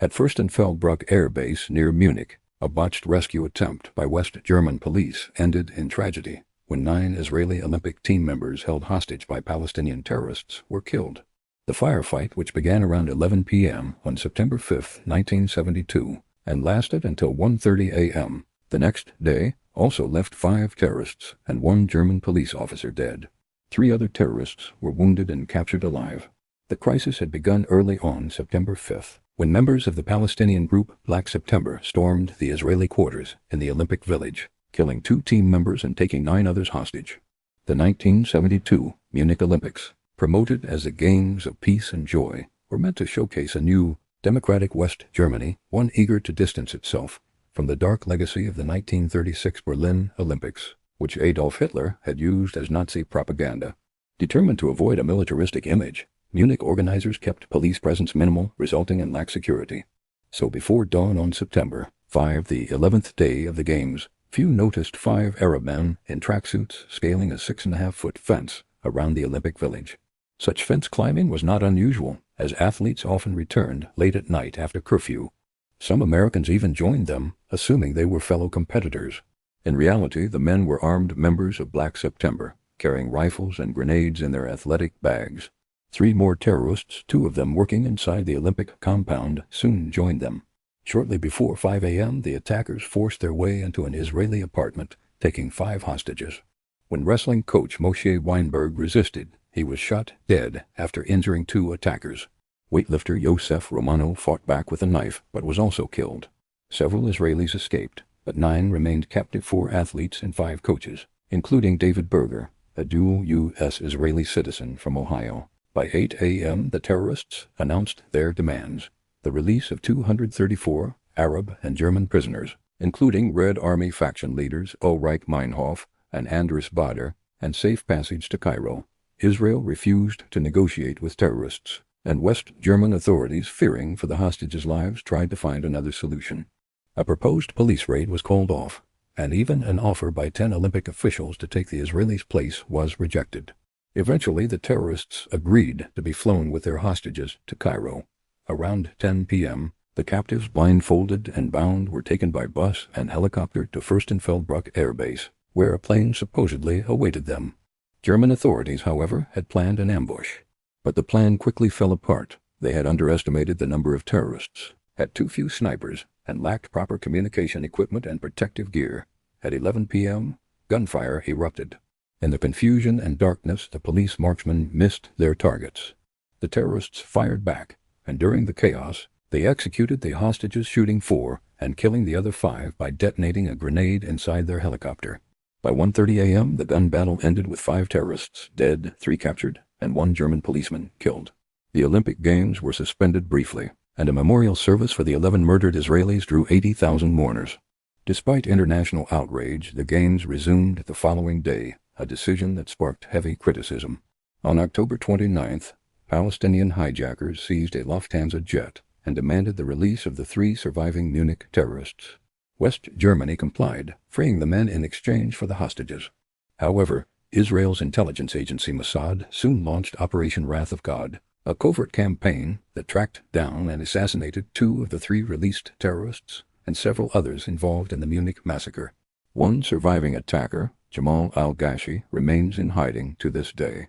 At Fürstenfeldbruck Air Base near Munich, a botched rescue attempt by West German police ended in tragedy when 9 Israeli Olympic team members held hostage by Palestinian terrorists were killed. The firefight, which began around 11 p.m. on September 5, 1972, and lasted until 1:30 a.m. the next day, also left 5 terrorists and 1 German police officer dead. 3 other terrorists were wounded and captured alive. The crisis had begun early on September 5th, when members of the Palestinian group Black September stormed the Israeli quarters in the Olympic Village, killing 2 team members and taking 9 others hostage. The 1972 Munich Olympics, promoted as the Games of Peace and Joy, were meant to showcase a new, democratic West Germany, one eager to distance itself from the dark legacy of the 1936 Berlin Olympics, which Adolf Hitler had used as Nazi propaganda. Determined to avoid a militaristic image, Munich organizers kept police presence minimal, resulting in lax security. So before dawn on September 5, the 11th day of the Games, few noticed 5 Arab men in tracksuits scaling a 6.5-foot fence around the Olympic Village. Such fence climbing was not unusual, as athletes often returned late at night after curfew. Some Americans even joined them, assuming they were fellow competitors. In reality, the men were armed members of Black September, carrying rifles and grenades in their athletic bags. 3 more terrorists, 2 of them working inside the Olympic compound, soon joined them. Shortly before 5 a.m., the attackers forced their way into an Israeli apartment, taking 5 hostages. When wrestling coach Moshe Weinberg resisted, he was shot dead after injuring 2 attackers. Weightlifter Yosef Romano fought back with a knife, but was also killed. Several Israelis escaped, but 9 remained captive, 4 athletes and 5 coaches, including David Berger, a dual U.S. Israeli citizen from Ohio. By 8 a.m., the terrorists announced their demands: the release of 234 Arab and German prisoners, including Red Army faction leaders Ulrich Meinhof and Andras Bader, and safe passage to Cairo. Israel refused to negotiate with terrorists, and West German authorities, fearing for the hostages' lives, tried to find another solution. A proposed police raid was called off, and even an offer by 10 Olympic officials to take the Israelis' place was rejected. Eventually, the terrorists agreed to be flown with their hostages to Cairo. Around 10 p.m., the captives, blindfolded and bound, were taken by bus and helicopter to Fürstenfeldbruck Air Base, where a plane supposedly awaited them. German authorities, however, had planned an ambush. But the plan quickly fell apart. They had underestimated the number of terrorists, had too few snipers, and lacked proper communication equipment and protective gear. At 11 p.m., gunfire erupted. In the confusion and darkness, the police marksmen missed their targets. The terrorists fired back, and during the chaos, they executed the hostages, shooting 4 and killing the other 5 by detonating a grenade inside their helicopter. By 1:30 a.m., the gun battle ended with 5 terrorists dead, 3 captured, and 1 German policeman killed. The Olympic Games were suspended briefly, and a memorial service for the 11 murdered Israelis drew 80,000 mourners. Despite international outrage, the Games resumed the following day, a decision that sparked heavy criticism. On October 29th, Palestinian hijackers seized a Lufthansa jet and demanded the release of the 3 surviving Munich terrorists. West Germany complied, freeing the men in exchange for the hostages. However, Israel's intelligence agency Mossad soon launched Operation Wrath of God, a covert campaign that tracked down and assassinated 2 of the 3 released terrorists and several others involved in the Munich massacre. One surviving attacker, Jamal al-Ghashi, remains in hiding to this day.